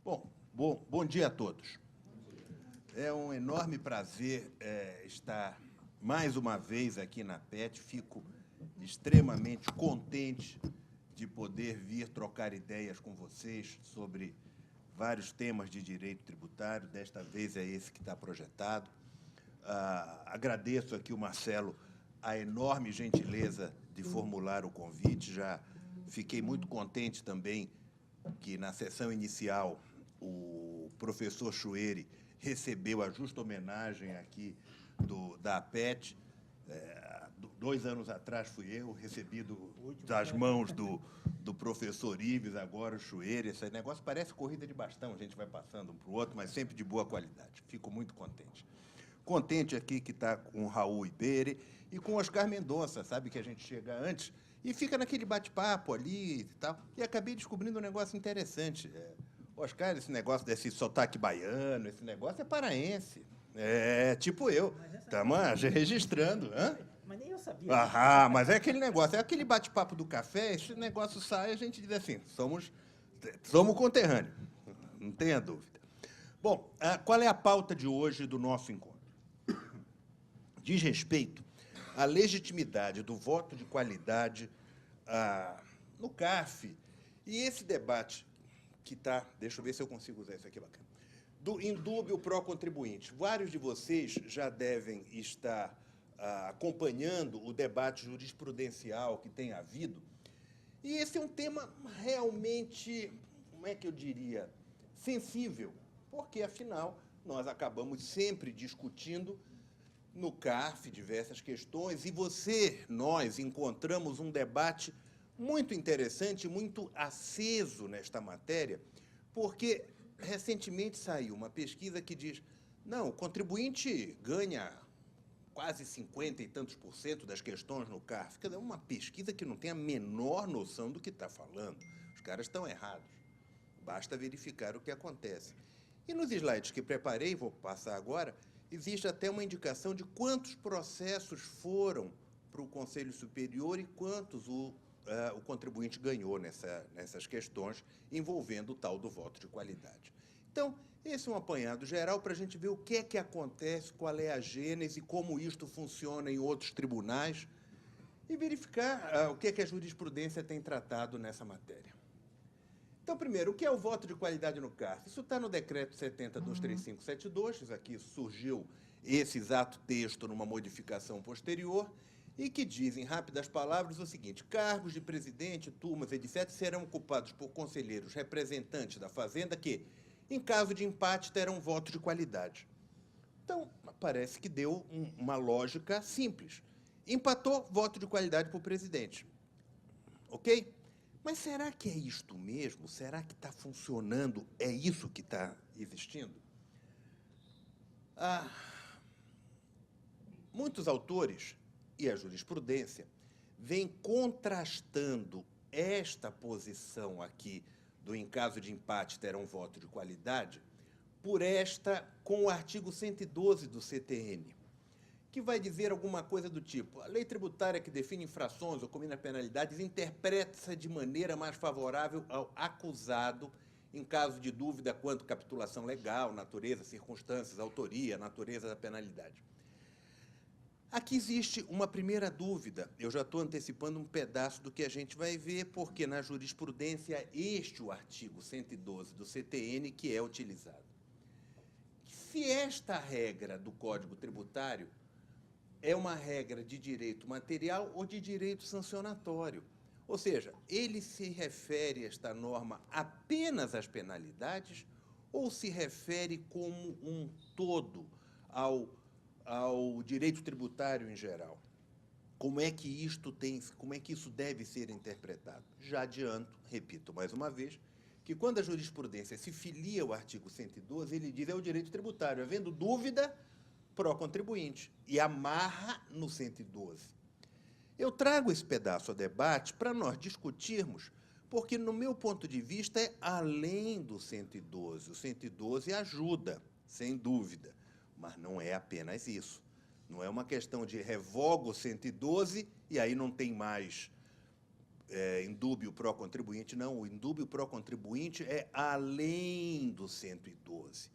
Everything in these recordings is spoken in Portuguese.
Bom dia a todos. É um enorme prazer estar mais uma vez aqui na PET. Fico extremamente contente de poder vir trocar ideias com vocês sobre vários temas de direito tributário. Desta vez é esse que está projetado. Agradeço aqui o Marcelo a enorme gentileza de formular o convite. Já fiquei muito contente também que, na sessão inicial, o professor Chueri recebeu a justa homenagem aqui da APET. 2 anos atrás fui eu, recebido das mãos do professor Ives, agora o Chueri. Esse negócio parece corrida de bastão, a gente vai passando um para o outro, mas sempre de boa qualidade. Fico muito contente. Contente aqui que está com o Raul Ibere e com o Oscar Mendonça, sabe que a gente chega antes e fica naquele bate-papo ali e tal. E acabei descobrindo um negócio interessante. Oscar, esse negócio desse sotaque baiano, esse negócio é paraense. Tipo eu. Estamos registrando. Hã? Mas nem eu sabia. Mas é aquele negócio, é aquele bate-papo do café, esse negócio sai, a gente diz assim, somos conterrâneos, não tenha dúvida. Bom, qual é a pauta de hoje do nosso encontro? Diz respeito à legitimidade do voto de qualidade no CARF. E esse debate que está... Deixa eu ver se eu consigo usar isso aqui, bacana. Do indúbio pró-contribuinte. Vários de vocês já devem estar acompanhando o debate jurisprudencial que tem havido. E esse é um tema realmente, como é que eu diria, sensível, porque, afinal, nós acabamos sempre discutindo no CARF diversas questões, e nós encontramos um debate muito interessante, muito aceso nesta matéria, porque recentemente saiu uma pesquisa que diz: não, o contribuinte ganha quase 50 e tantos % das questões no CARF. Quer dizer, uma pesquisa que não tem a menor noção do que está falando. Os caras estão errados. Basta verificar o que acontece. E nos slides que preparei, vou passar agora, existe até uma indicação de quantos processos foram para o Conselho Superior e quantos o contribuinte ganhou nessas questões envolvendo o tal do voto de qualidade. Então, esse é um apanhado geral para a gente ver o que é que acontece, qual é a gênese, como isto funciona em outros tribunais e verificar o que é que a jurisprudência tem tratado nessa matéria. Então, primeiro, o que é o voto de qualidade no CARF? Isso está no Decreto 70.23572, isso aqui surgiu esse exato texto numa modificação posterior, e que diz, em rápidas palavras, o seguinte: cargos de presidente, turmas, etc., serão ocupados por conselheiros representantes da Fazenda que, em caso de empate, terão voto de qualidade. Então, parece que deu uma lógica simples. Empatou, voto de qualidade para o presidente. Ok? Mas será que é isto mesmo? Será que está funcionando? É isso que está existindo? Muitos autores e a jurisprudência vêm contrastando esta posição aqui do em caso de empate terão voto de qualidade por esta com o artigo 112 do CTN, que vai dizer alguma coisa do tipo: a lei tributária que define infrações ou combina penalidades interpreta-se de maneira mais favorável ao acusado em caso de dúvida quanto à capitulação legal, natureza, circunstâncias, autoria, natureza da penalidade. Aqui existe uma primeira dúvida. Eu já estou antecipando um pedaço do que a gente vai ver, porque na jurisprudência é o artigo 112 do CTN que é utilizado. Se esta regra do Código Tributário é uma regra de direito material ou de direito sancionatório. Ou seja, ele se refere, esta norma, apenas às penalidades ou se refere como um todo ao direito tributário em geral? Como é que isso deve ser interpretado? Já adianto, repito mais uma vez, que quando a jurisprudência se filia ao artigo 112, ele diz é o direito tributário, havendo dúvida, pró-contribuinte, e amarra no 112. Eu trago esse pedaço a debate para nós discutirmos, porque, no meu ponto de vista, é além do 112. O 112 ajuda, sem dúvida, mas não é apenas isso. Não é uma questão de revogo o 112 e aí não tem mais indúbio pró-contribuinte. Não, o indúbio pró-contribuinte é além do 112.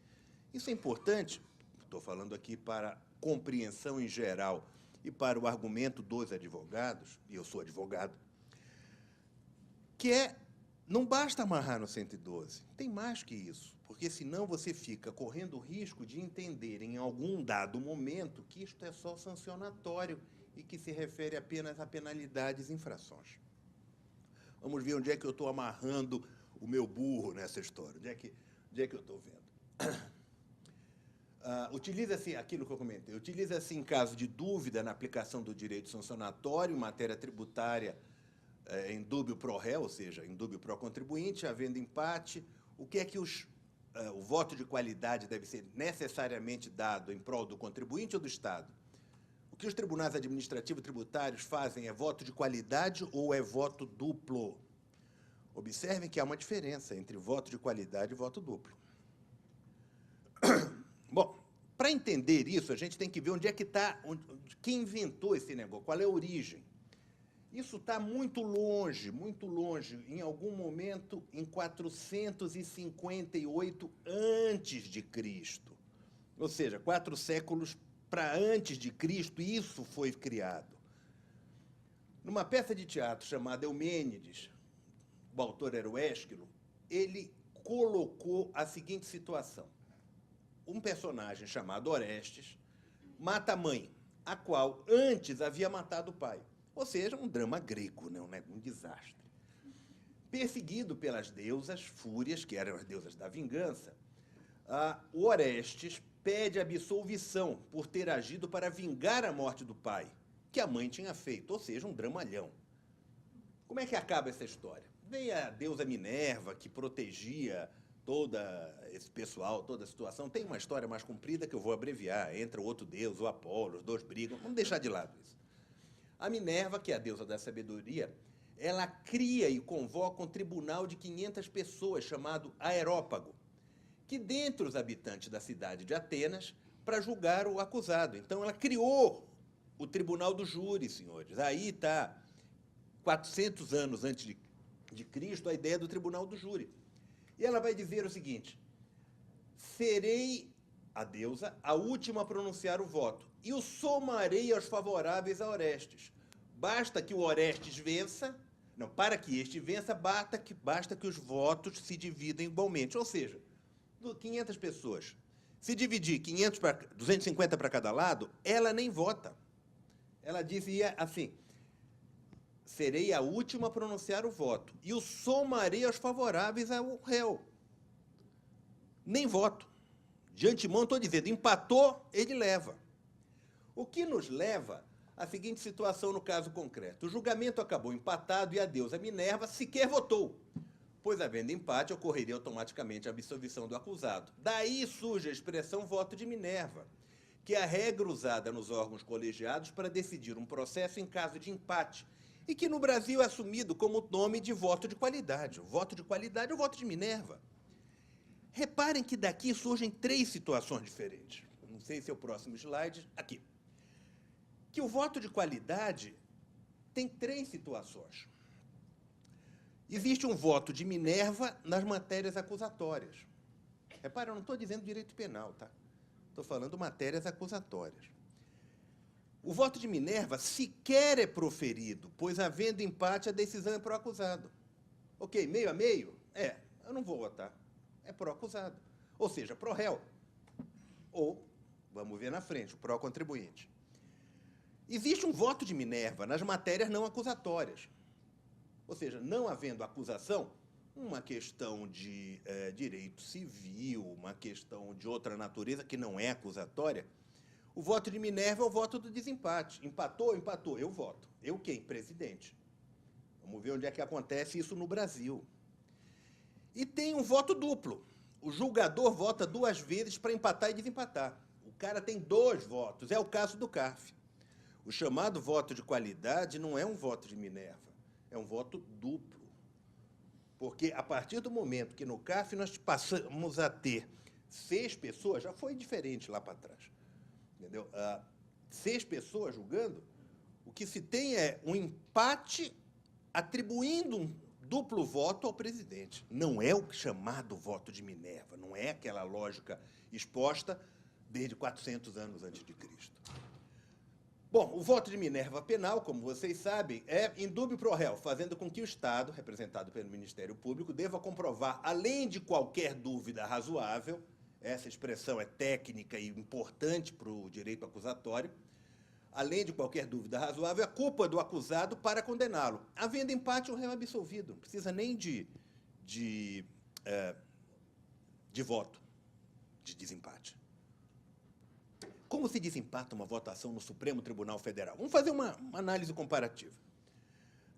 Isso é importante, estou falando aqui para compreensão em geral e para o argumento dos advogados, e eu sou advogado, que não basta amarrar no 112, tem mais que isso, porque senão você fica correndo o risco de entender em algum dado momento que isto é só sancionatório e que se refere apenas a penalidades e infrações. Vamos ver onde é que eu estou amarrando o meu burro nessa história, onde é que eu estou vendo. Utiliza-se aquilo que eu comentei, utiliza-se em caso de dúvida na aplicação do direito sancionatório, matéria tributária, em dúbio pro réu, ou seja, em dúbio pro contribuinte, havendo empate, o que é que o voto de qualidade deve ser necessariamente dado em prol do contribuinte ou do Estado? O que os tribunais administrativos tributários fazem é voto de qualidade ou é voto duplo? Observem que há uma diferença entre voto de qualidade e voto duplo. Bom, para entender isso, a gente tem que ver onde é que está, quem inventou esse negócio, qual é a origem. Isso está muito longe, em algum momento em 458 a.C. Ou seja, 4 séculos para antes de Cristo, isso foi criado. Numa peça de teatro chamada Eumênides, o autor era o Ésquilo, ele colocou a seguinte situação. Um personagem chamado Orestes mata a mãe, a qual antes havia matado o pai. Ou seja, um drama grego, né? Um desastre. Perseguido pelas deusas fúrias, que eram as deusas da vingança, o Orestes pede absolvição por ter agido para vingar a morte do pai, que a mãe tinha feito, ou seja, um dramalhão. Como é que acaba essa história? Vem a deusa Minerva, que protegia todo esse pessoal, toda a situação. Tem uma história mais comprida que eu vou abreviar. Entra o outro deus, o Apolo, os dois brigam. Vamos deixar de lado isso. A Minerva, que é a deusa da sabedoria, ela cria e convoca um tribunal de 500 pessoas, chamado Aerópago, que dentre os habitantes da cidade de Atenas, para julgar o acusado. Então, ela criou o tribunal do júri, senhores. Aí está, 400 anos antes de Cristo, a ideia do tribunal do júri. E ela vai dizer o seguinte: serei, a deusa, a última a pronunciar o voto, e o somarei aos favoráveis a Orestes. Basta que o Orestes vença, não, para que este vença, basta que os votos se dividam igualmente. Ou seja, 500 pessoas, se dividir 250 para cada lado, ela nem vota. Ela dizia assim: serei a última a pronunciar o voto, e o somarei aos favoráveis ao réu. Nem voto. De antemão, estou dizendo, empatou, ele leva. O que nos leva à seguinte situação no caso concreto. O julgamento acabou empatado e a deusa Minerva sequer votou, pois, havendo empate, ocorreria automaticamente a absolvição do acusado. Daí surge a expressão voto de Minerva, que é a regra usada nos órgãos colegiados para decidir um processo em caso de empate, e que no Brasil é assumido como nome de voto de qualidade. O voto de qualidade é o voto de Minerva. Reparem que daqui surgem 3 situações diferentes. Não sei se é o próximo slide. Aqui. Que o voto de qualidade tem 3 situações. Existe um voto de Minerva nas matérias acusatórias. Repara, eu não estou dizendo direito penal, tá? Estou falando matérias acusatórias. O voto de Minerva sequer é proferido, pois, havendo empate, a decisão é pro acusado. Ok, meio a meio? Eu não vou votar. É pro acusado. Ou seja, pro réu. Ou, vamos ver na frente, o pro contribuinte. Existe um voto de Minerva nas matérias não acusatórias. Ou seja, não havendo acusação, uma questão de direito civil, uma questão de outra natureza que não é acusatória, o voto de Minerva é o voto do desempate. Empatou? Empatou. Eu voto. Eu quem? Presidente. Vamos ver onde é que acontece isso no Brasil. E tem um voto duplo. O julgador vota 2 vezes para empatar e desempatar. O cara tem 2 votos. É o caso do CARF. O chamado voto de qualidade não é um voto de Minerva. É um voto duplo. Porque, a partir do momento que no CARF nós passamos a ter 6 pessoas, já foi diferente lá para trás. Entendeu? 6 pessoas julgando, o que se tem é um empate atribuindo um duplo voto ao presidente. Não é o chamado voto de Minerva, não é aquela lógica exposta desde 400 anos antes de Cristo. Bom, o voto de Minerva penal, como vocês sabem, é indúbio pro réu, fazendo com que o Estado, representado pelo Ministério Público, deva comprovar, além de qualquer dúvida razoável, essa expressão é técnica e importante para o direito acusatório, além de qualquer dúvida razoável, a culpa do acusado para condená-lo. Havendo empate, o réu é absolvido. Não precisa nem de voto, de desempate. Como se desempata uma votação no Supremo Tribunal Federal? Vamos fazer uma análise comparativa.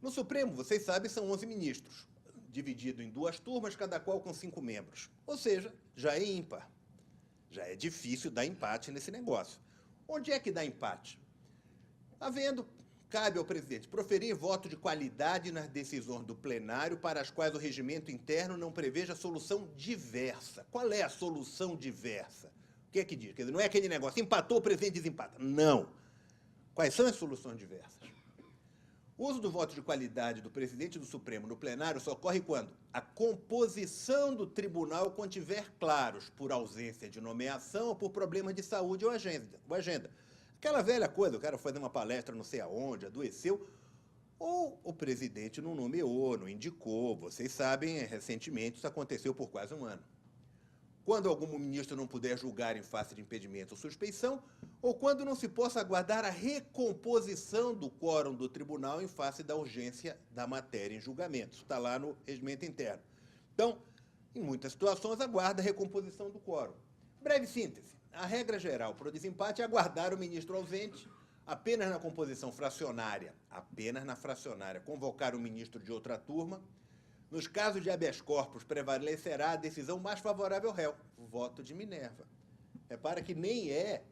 No Supremo, vocês sabem, são 11 ministros, dividido em 2 turmas, cada qual com 5 membros. Ou seja, já é ímpar. Já é difícil dar empate nesse negócio. Onde é que dá empate? Cabe ao presidente proferir voto de qualidade nas decisões do plenário para as quais o regimento interno não preveja solução diversa. Qual é a solução diversa? O que é que diz? Quer dizer, não é aquele negócio, empatou, o presidente desempata. Não. Quais são as soluções diversas? O uso do voto de qualidade do presidente do Supremo no plenário só ocorre quando a composição do tribunal contiver claros por ausência de nomeação ou por problemas de saúde ou agenda. Aquela velha coisa, o cara fazer uma palestra não sei aonde, adoeceu, ou o presidente não nomeou, não indicou. Vocês sabem, recentemente isso aconteceu por quase um ano. Quando algum ministro não puder julgar em face de impedimento ou suspeição, ou quando não se possa aguardar a recomposição do quórum do tribunal em face da urgência da matéria em julgamento. Isso está lá no regimento interno. Então, em muitas situações, aguarda a recomposição do quórum. Breve síntese. A regra geral para o desempate é aguardar o ministro ausente apenas na composição fracionária, convocar o ministro de outra turma. Nos casos de habeas corpus, prevalecerá a decisão mais favorável ao réu, o voto de Minerva. Repara que nem é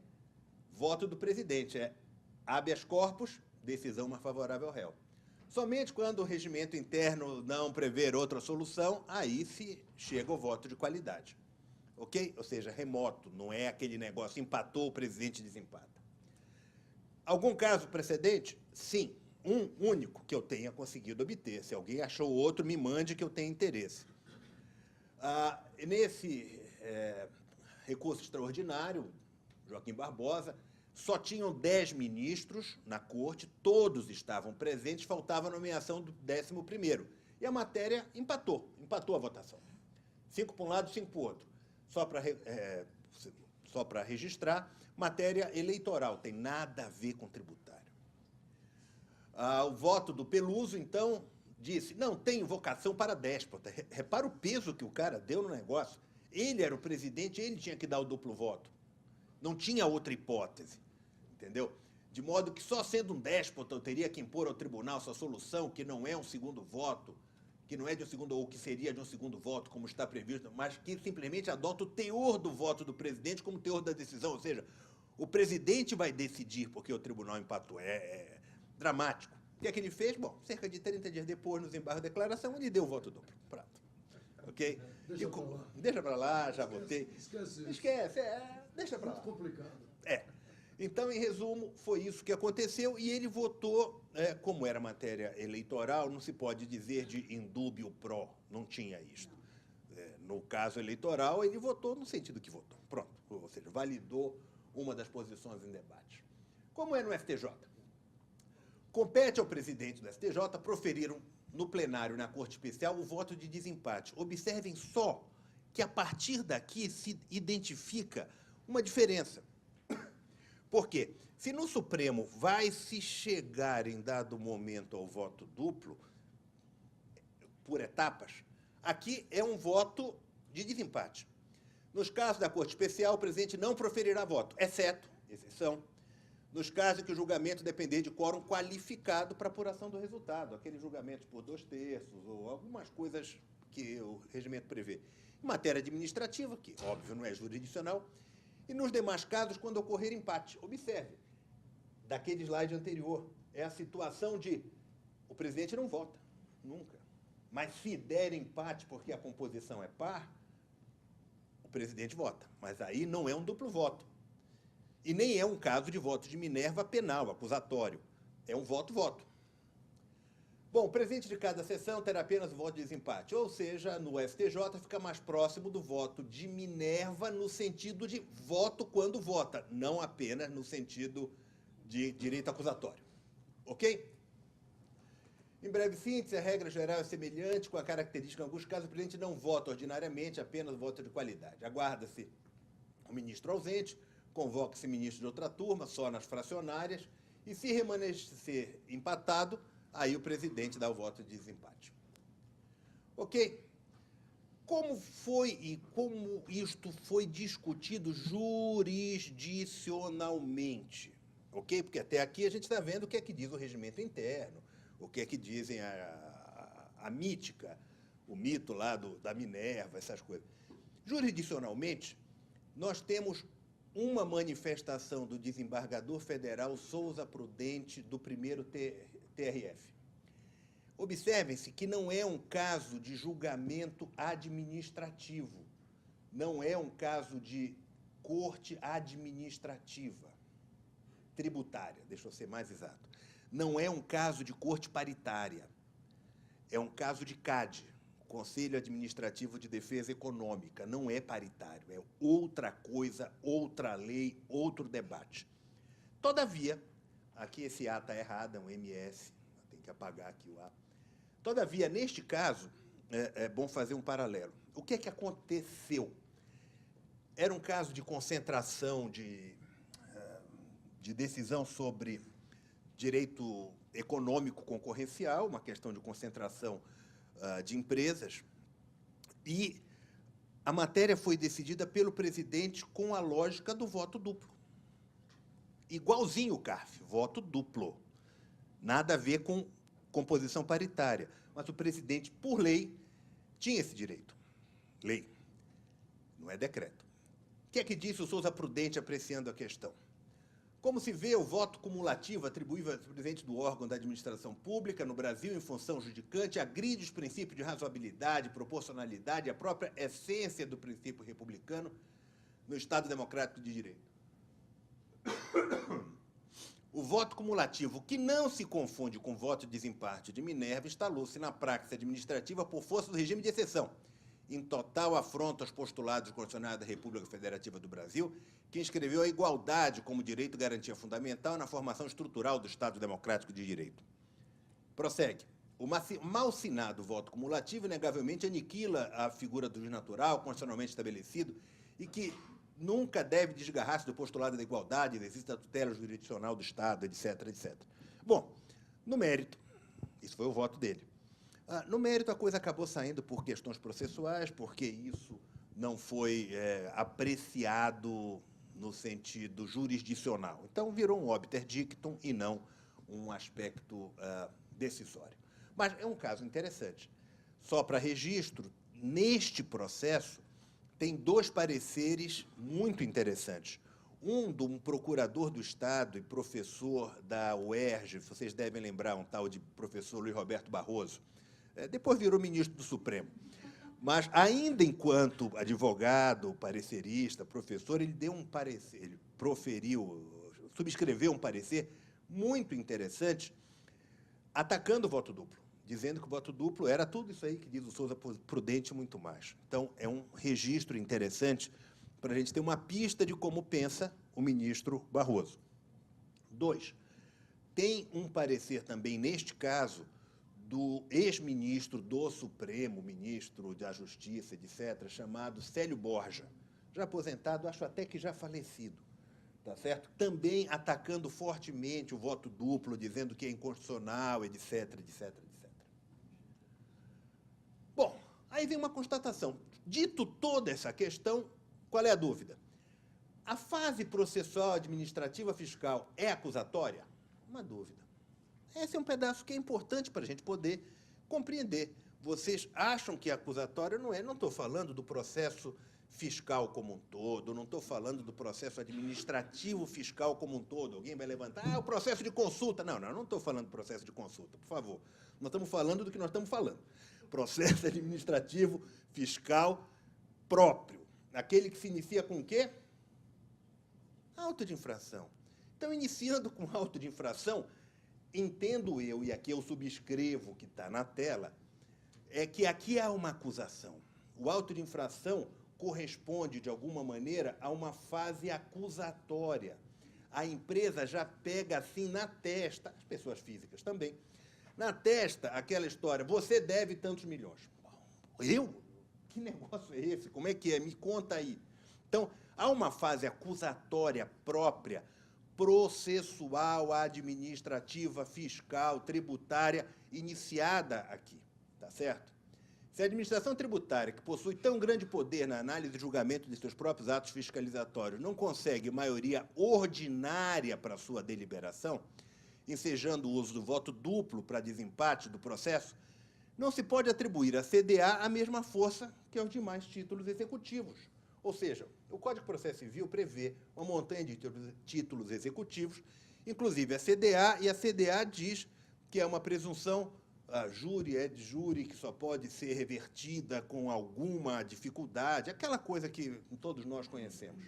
voto do presidente, é habeas corpus, decisão mais favorável ao réu. Somente quando o regimento interno não prever outra solução, aí se chega ao voto de qualidade. Ok? Ou seja, remoto, não é aquele negócio, empatou, o presidente desempata. Algum caso precedente? Sim. Um único que eu tenha conseguido obter. Se alguém achou outro, me mande que eu tenha interesse. Nesse recurso extraordinário, Joaquim Barbosa, só tinham 10 ministros na corte, todos estavam presentes, faltava a nomeação do 11º. E a matéria empatou a votação. 5 para um lado, 5 para o outro. Só para registrar, matéria eleitoral, tem nada a ver com tributário. O voto do Peluso, então, disse, não tem vocação para déspota. Repara o peso que o cara deu no negócio. Ele era o presidente, ele tinha que dar o duplo voto. Não tinha outra hipótese, entendeu? De modo que só sendo um déspota eu teria que impor ao tribunal sua solução, que não é um segundo voto, que não é de um segundo, ou que seria de um segundo voto, como está previsto, mas que simplesmente adota o teor do voto do presidente como teor da decisão. Ou seja, o presidente vai decidir porque o tribunal empatou. É dramático. O que é que ele fez? Bom, cerca de 30 dias depois, nos embargos de declaração, ele deu o voto duplo. Pronto. Ok? Deixa para lá, já votei. Esquece, deixa para lá. Muito complicado. Então, em resumo, foi isso que aconteceu e ele votou, como era matéria eleitoral, não se pode dizer de indúbio pro, não tinha isto. No caso eleitoral, ele votou no sentido que votou. Pronto, ou seja, validou uma das posições em debate. Como é no STJ? Compete ao presidente do STJ proferir no plenário, na Corte Especial, o voto de desempate. Observem só que, a partir daqui, se identifica uma diferença. Por quê? Se no Supremo vai se chegar em dado momento ao voto duplo, por etapas, aqui é um voto de desempate. Nos casos da Corte Especial, o presidente não proferirá voto, exceto, exceção, nos casos em que o julgamento depender de quórum qualificado para apuração do resultado, aqueles julgamentos por 2/3 ou algumas coisas que o regimento prevê. Em matéria administrativa, que, óbvio, não é jurisdicional, e nos demais casos, quando ocorrer empate. Observe, daquele slide anterior, é a situação de o presidente não vota, nunca. Mas se der empate porque a composição é par, o presidente vota. Mas aí não é um duplo voto. E nem é um caso de voto de Minerva penal, acusatório. É um voto-voto. Bom, o presidente de cada sessão terá apenas o voto de desempate, ou seja, no STJ fica mais próximo do voto de Minerva no sentido de voto quando vota, não apenas no sentido de direito acusatório. Ok? Em breve síntese, a regra geral é semelhante, com a característica, em alguns casos, o presidente não vota ordinariamente, apenas vota de qualidade. Aguarda-se o ministro ausente, convoca-se ministro de outra turma, só nas fracionárias, e se permanecer empatado, aí o presidente dá o voto de desempate. Ok? Como foi e como isto foi discutido jurisdicionalmente? Ok? Porque até aqui a gente está vendo o que é que diz o regimento interno, o que é que dizem a mítica, o mito lá da Minerva, essas coisas. Jurisdicionalmente, nós temos uma manifestação do desembargador federal Souza Prudente do primeiro TRF. Observem-se que não é um caso de julgamento administrativo, não é um caso de corte administrativa, tributária, deixa eu ser mais exato. Não é um caso de corte paritária, é um caso de CAD, Conselho Administrativo de Defesa Econômica, não é paritário, é outra coisa, outra lei, outro debate. Todavia, aqui esse A está errado, é um MS, tem que apagar aqui o A. Todavia, neste caso, é bom fazer um paralelo. O que é que aconteceu? Era um caso de concentração de decisão sobre direito econômico concorrencial, uma questão de concentração de empresas, e a matéria foi decidida pelo presidente com a lógica do voto duplo. Igualzinho o CARF, voto duplo. Nada a ver com composição paritária, mas o presidente, por lei, tinha esse direito. Lei, não é decreto. O que é que disse o Souza Prudente apreciando a questão? Como se vê, o voto cumulativo atribuível ao presidente do órgão da administração pública no Brasil em função judicante agride os princípios de razoabilidade, proporcionalidade e a própria essência do princípio republicano no Estado Democrático de Direito. O voto cumulativo, que não se confunde com o voto de desempate de Minerva, instalou-se na prática administrativa por força do regime de exceção, em total afronta aos postulados constitucionais da República Federativa do Brasil, que inscreveu a igualdade como direito e garantia fundamental na formação estrutural do Estado Democrático de Direito. Prossegue. O mal-sinado voto cumulativo, inegavelmente, aniquila a figura do juiz natural, constitucionalmente estabelecido, e que nunca deve desgarrar-se do postulado da igualdade, do exercício da tutela jurisdicional do Estado, etc., etc. Bom, no mérito, isso foi o voto dele. No mérito, a coisa acabou saindo por questões processuais, porque isso não foi apreciado no sentido jurisdicional. Então, virou um obter dictum e não um aspecto decisório. Mas é um caso interessante. Só para registro, neste processo, tem dois pareceres muito interessantes. Um de um procurador do Estado e professor da UERJ, vocês devem lembrar, um tal de professor Luiz Roberto Barroso, depois virou ministro do Supremo. Mas, ainda enquanto advogado, parecerista, professor, ele deu um parecer, ele subscreveu um parecer muito interessante, atacando o voto duplo, dizendo que o voto duplo era tudo isso aí que diz o Souza Prudente e muito mais. Então, é um registro interessante para a gente ter uma pista de como pensa o ministro Barroso. 2, tem um parecer também, neste caso, do ex-ministro do Supremo, ministro da Justiça, etc., chamado Célio Borja, já aposentado, acho até que já falecido, tá certo? Também atacando fortemente o voto duplo, dizendo que é inconstitucional, etc., etc., etc. Bom, aí vem uma constatação. Dito toda essa questão, qual é a dúvida? A fase processual administrativa fiscal é acusatória? Uma dúvida. Esse é um pedaço que é importante para a gente poder compreender. Vocês acham que é acusatória? Não é. Não estou falando do processo fiscal como um todo, não estou falando do processo administrativo fiscal como um todo. Alguém vai levantar, o processo de consulta. Não estou falando do processo de consulta, por favor. Nós estamos falando do que nós estamos falando. Processo administrativo fiscal próprio. Aquele que se inicia com o quê? Auto de infração. Então, iniciando com auto de infração, entendo eu, e aqui eu subscrevo o que está na tela, é que aqui há uma acusação. O auto de infração corresponde, de alguma maneira, a uma fase acusatória. A empresa já pega assim na testa, as pessoas físicas também, na testa aquela história, você deve tantos milhões. Eu? Que negócio é esse? Como é que é? Me conta aí. Então, há uma fase acusatória própria, processual, administrativa, fiscal, tributária, iniciada aqui, tá certo? Se a administração tributária, que possui tão grande poder na análise e julgamento de seus próprios atos fiscalizatórios, não consegue maioria ordinária para sua deliberação, ensejando o uso do voto duplo para desempate do processo, não se pode atribuir à CDA a mesma força que aos demais títulos executivos. Ou seja, o Código de Processo Civil prevê uma montanha de títulos executivos, inclusive a CDA, e a CDA diz que é uma presunção júri et júri, que só pode ser revertida com alguma dificuldade, aquela coisa que todos nós conhecemos.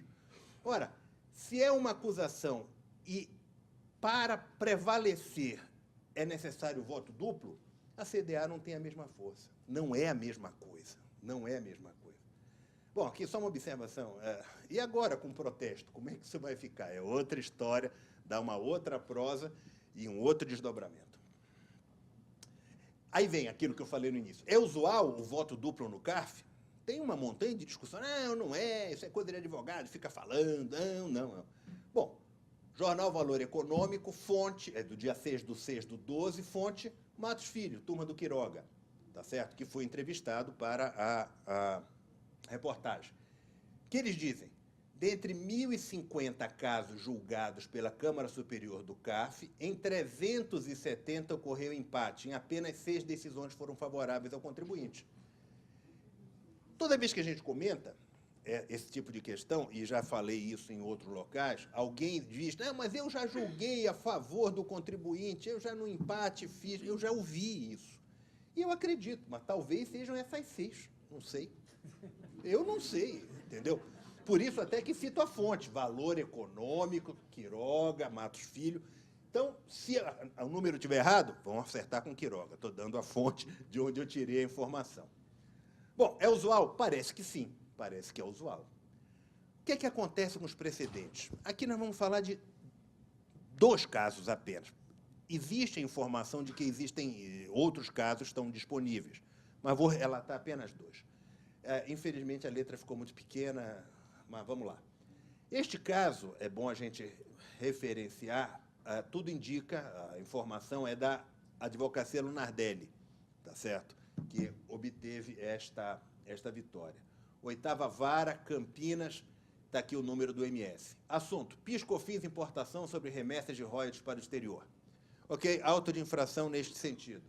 Ora, se é uma acusação e para prevalecer é necessário voto duplo, a CDA não tem a mesma força. Não é a mesma coisa. Não é a mesma coisa. Bom, aqui só uma observação. E agora, com o protesto, como é que isso vai ficar? É outra história, dá uma outra prosa e um outro desdobramento. Aí vem aquilo que eu falei no início. É usual o voto duplo no CARF? Tem uma montanha de discussão. Não é, isso é coisa de advogado, fica falando. Não. Bom, Jornal Valor Econômico, fonte, é do dia 6/6/12, fonte Matos Filho, turma do Quiroga, tá certo? Que foi entrevistado para a reportagem. Que eles dizem, dentre 1.050 casos julgados pela Câmara Superior do CARF, em 370 ocorreu empate, em apenas 6 decisões foram favoráveis ao contribuinte. Toda vez que a gente comenta esse tipo de questão, e já falei isso em outros locais, alguém diz, mas eu já julguei a favor do contribuinte, eu já no empate fiz, eu já ouvi isso. E eu acredito, mas talvez sejam essas 6, não sei. Eu não sei, entendeu? Por isso até que cito a fonte, Valor Econômico, Quiroga, Matos Filho. Então, se o número estiver errado, vão acertar com Quiroga. Estou dando a fonte de onde eu tirei a informação. Bom, é usual? Parece que sim. Parece que é usual. O que é que acontece com os precedentes? Aqui nós vamos falar de 2 casos apenas. Existe a informação de que existem outros casos que estão disponíveis, mas vou relatar apenas 2. Infelizmente, a letra ficou muito pequena, mas vamos lá. Este caso, é bom a gente referenciar, tudo indica, a informação é da Advocacia Lunardelli, tá certo? Que obteve esta vitória. 8ª Vara, Campinas, está aqui o número do MS. Assunto, PIS/COFINS importação sobre remessas de royalties para o exterior. Ok? Auto de infração neste sentido.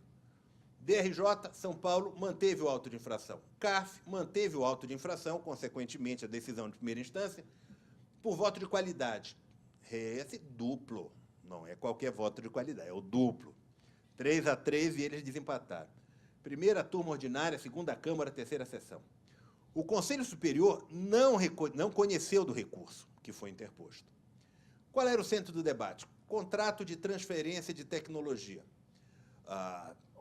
DRJ, São Paulo, manteve o auto de infração. CARF manteve o auto de infração, consequentemente, a decisão de primeira instância, por voto de qualidade. Esse duplo, não é qualquer voto de qualidade, é o duplo. 3-3 e eles desempataram. Primeira turma ordinária, segunda Câmara, terceira sessão. O Conselho Superior não conheceu do recurso que foi interposto. Qual era o centro do debate? Contrato de transferência de tecnologia.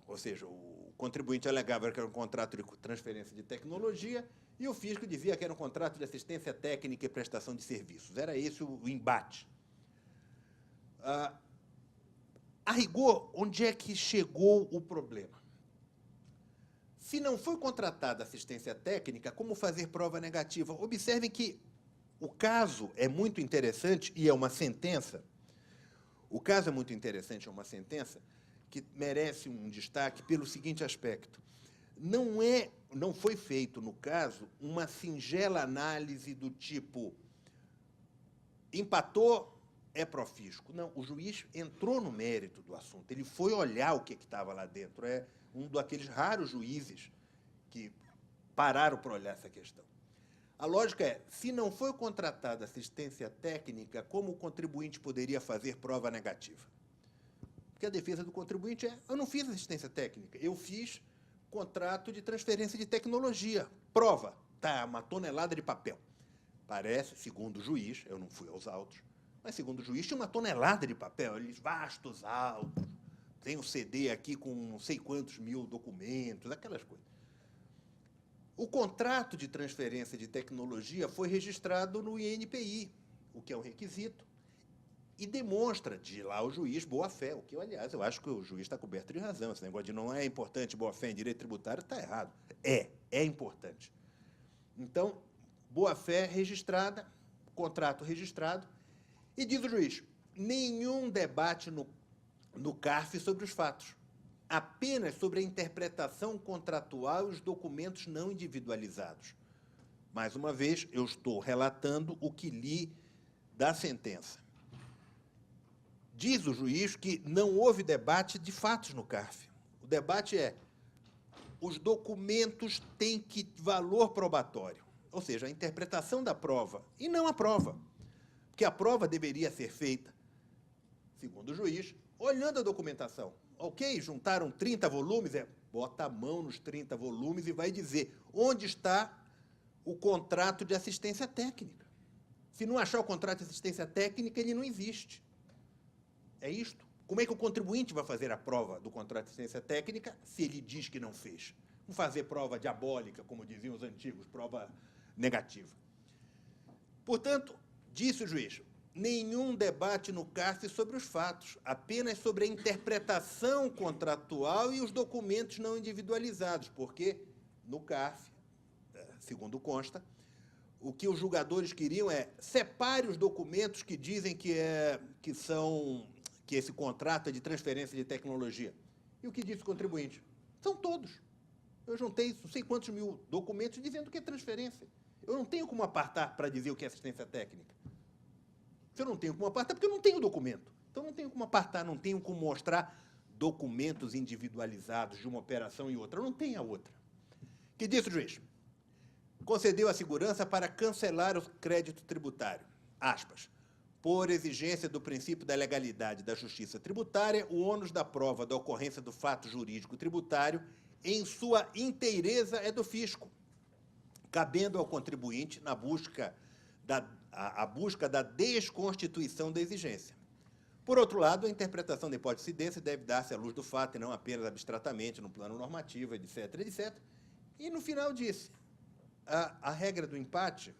Ou seja, o contribuinte alegava que era um contrato de transferência de tecnologia e o fisco dizia que era um contrato de assistência técnica e prestação de serviços. Era esse o embate. A rigor, onde é que chegou o problema? Se não foi contratada assistência técnica, como fazer prova negativa? Observem que o caso é muito interessante e é uma sentença. O caso é muito interessante, é uma sentença que merece um destaque pelo seguinte aspecto. Não foi feito, no caso, uma singela análise do tipo empatou, é profisco. Não, o juiz entrou no mérito do assunto, ele foi olhar o que estava lá dentro. É um daqueles raros juízes que pararam para olhar essa questão. A lógica é, se não foi contratada assistência técnica, como o contribuinte poderia fazer prova negativa? Porque a defesa do contribuinte é, eu não fiz assistência técnica, eu fiz contrato de transferência de tecnologia. Prova, tá, 1 tonelada de papel. Parece, segundo o juiz, eu não fui aos autos, mas segundo o juiz tinha 1 tonelada de papel, eles vastos, altos. tem um CD aqui com não sei quantos mil documentos, aquelas coisas. O contrato de transferência de tecnologia foi registrado no INPI, o que é um requisito, e demonstra, diz lá o juiz, boa-fé, o que, aliás, eu acho que o juiz está coberto de razão. Esse negócio de não é importante boa-fé em direito tributário está errado. É importante. Então, boa-fé registrada, contrato registrado, e diz o juiz, nenhum debate no CARF sobre os fatos, apenas sobre a interpretação contratual e os documentos não individualizados. Mais uma vez, eu estou relatando o que li da sentença. Diz o juiz que não houve debate de fatos no CARF. O debate é, os documentos têm que valor probatório, ou seja, a interpretação da prova, e não a prova, porque a prova deveria ser feita, segundo o juiz, olhando a documentação. Ok, juntaram 30 volumes, bota a mão nos 30 volumes e vai dizer onde está o contrato de assistência técnica. Se não achar o contrato de assistência técnica, ele não existe. É isto. Como é que o contribuinte vai fazer a prova do contrato de assistência técnica se ele diz que não fez? Não fazer prova diabólica, como diziam os antigos, prova negativa. Portanto, disse o juiz, nenhum debate no CARF sobre os fatos, apenas sobre a interpretação contratual e os documentos não individualizados, porque no CARF, segundo consta, o que os julgadores queriam é separe os documentos que dizem que esse contrato é de transferência de tecnologia. E o que disse o contribuinte? São todos. Eu juntei não sei quantos mil documentos dizendo que é transferência. Eu não tenho como apartar para dizer o que é assistência técnica. Se eu não tenho como apartar, porque eu não tenho documento. Então, não tenho como apartar, não tenho como mostrar documentos individualizados de uma operação e outra. Eu não tenho a outra. Que disse o juiz? Concedeu a segurança para cancelar o crédito tributário. Aspas. Por exigência do princípio da legalidade da justiça tributária, o ônus da prova da ocorrência do fato jurídico tributário, em sua inteireza, é do fisco, cabendo ao contribuinte na busca da desconstituição da exigência. Por outro lado, a interpretação da hipótese de incidência deve dar-se à luz do fato e não apenas abstratamente no plano normativo, etc., etc. E, no final, disse, a regra do empate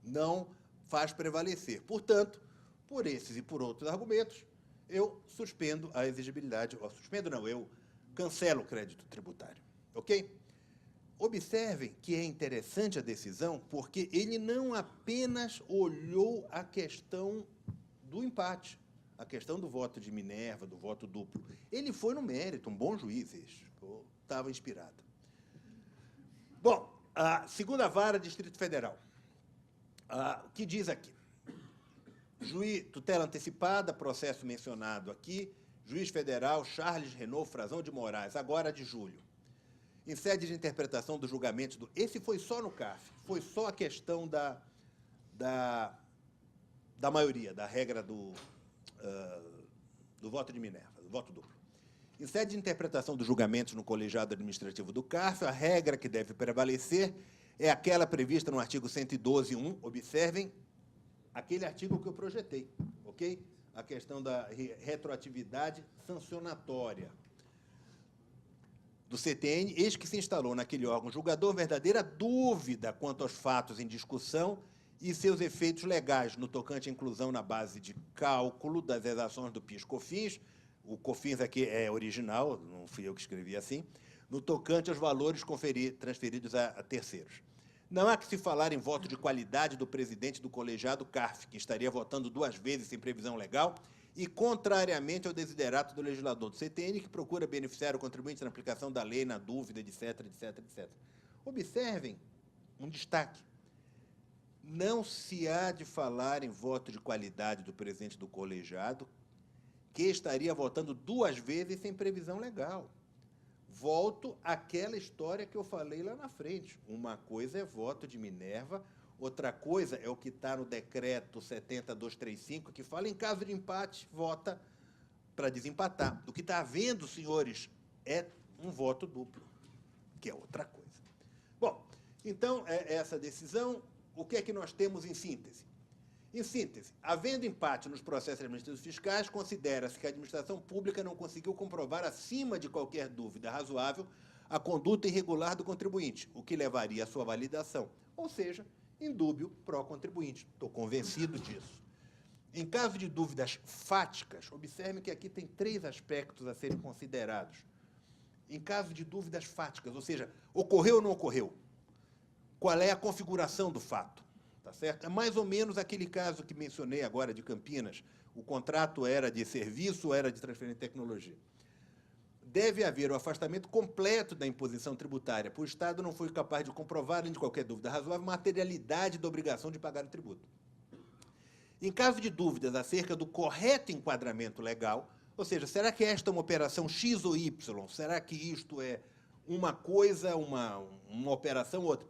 não faz prevalecer. Portanto, por esses e por outros argumentos, eu suspendo a exigibilidade, eu cancelo o crédito tributário. Ok? Observem que é interessante a decisão, porque ele não apenas olhou a questão do empate, a questão do voto de Minerva, do voto duplo. Ele foi no mérito, um bom juiz, estava inspirado. Bom, a segunda vara, Distrito Federal. O que diz aqui? Juiz, tutela antecipada, processo mencionado aqui, juiz federal Charles Renaud Frazão de Moraes, agora de julho. Em sede de interpretação do julgamento do... Esse foi só no CARF, foi só a questão da maioria, da regra do voto de Minerva, do voto duplo. Em sede de interpretação dos julgamentos no colegiado administrativo do CARF, a regra que deve prevalecer é aquela prevista no artigo 112.1, observem, aquele artigo que eu projetei, ok? A questão da retroatividade sancionatória do CTN, eis que se instalou naquele órgão julgador verdadeira dúvida quanto aos fatos em discussão e seus efeitos legais, no tocante à inclusão na base de cálculo das exações do PIS/COFINS, o COFINS aqui é original, não fui eu que escrevi assim, no tocante aos valores transferidos a terceiros. Não há que se falar em voto de qualidade do presidente do colegiado CARF, que estaria votando 2 vezes sem previsão legal, e contrariamente ao desiderato do legislador do CTN, que procura beneficiar o contribuinte na aplicação da lei, na dúvida, etc., etc., etc. Observem um destaque. Não se há de falar em voto de qualidade do presidente do colegiado, que estaria votando 2 vezes sem previsão legal. Volto àquela história que eu falei lá na frente. Uma coisa é voto de Minerva, outra coisa é o que está no decreto 70.235, que fala em caso de empate, vota para desempatar. O que está havendo, senhores, é um voto duplo, que é outra coisa. Bom, então, essa decisão, o que é que nós temos em síntese? Em síntese, havendo empate nos processos administrativos fiscais, considera-se que a administração pública não conseguiu comprovar, acima de qualquer dúvida razoável, a conduta irregular do contribuinte, o que levaria à sua validação, ou seja, indúbio pró contribuinte. Estou convencido disso. Em caso de dúvidas fáticas, observe que aqui tem 3 aspectos a serem considerados. Em caso de dúvidas fáticas, ou seja, ocorreu ou não ocorreu? Qual é a configuração do fato? Tá certo? É mais ou menos aquele caso que mencionei agora de Campinas. O contrato era de serviço ou era de transferência de tecnologia. Deve haver o afastamento completo da imposição tributária, pois o Estado não foi capaz de comprovar, além de qualquer dúvida razoável, a materialidade da obrigação de pagar o tributo. Em caso de dúvidas acerca do correto enquadramento legal, ou seja, será que esta é uma operação X ou Y? Será que isto é uma coisa, uma operação outra?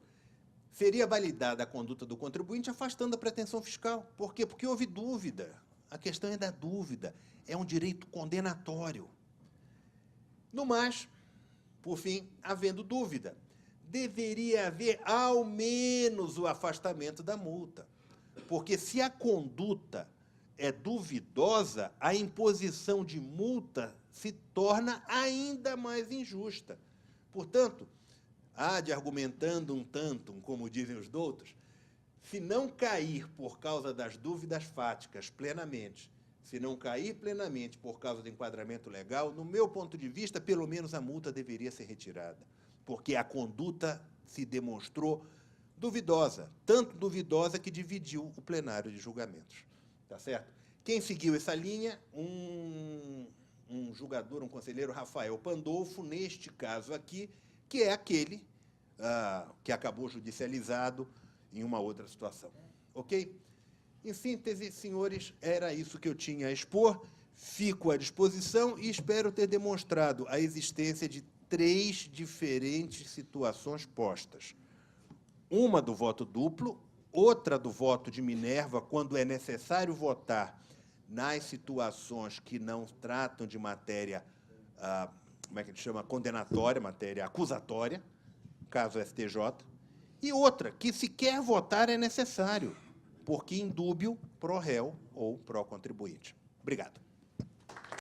Seria validada a conduta do contribuinte afastando a pretensão fiscal. Por quê? Porque houve dúvida. A questão é da dúvida. É um direito condenatório. No mais, por fim, havendo dúvida, deveria haver ao menos o afastamento da multa. Porque se a conduta é duvidosa, a imposição de multa se torna ainda mais injusta. Portanto, há de argumentando um tanto, como dizem os doutos, se não cair por causa das dúvidas fáticas plenamente, se não cair plenamente por causa do enquadramento legal, no meu ponto de vista, pelo menos a multa deveria ser retirada, porque a conduta se demonstrou duvidosa, tanto duvidosa que dividiu o plenário de julgamentos. Tá certo? Quem seguiu essa linha? Um julgador, um conselheiro, Rafael Pandolfo, neste caso aqui, que é aquele que acabou judicializado em uma outra situação. Ok? Em síntese, senhores, era isso que eu tinha a expor. Fico à disposição e espero ter demonstrado a existência de 3 diferentes situações postas. Uma do voto duplo, outra do voto de Minerva, quando é necessário votar nas situações que não tratam de matéria, como é que a gente chama, condenatória, matéria acusatória, caso STJ, e outra, que sequer votar é necessário, porque indúbio pró réu ou pró contribuinte. Obrigado.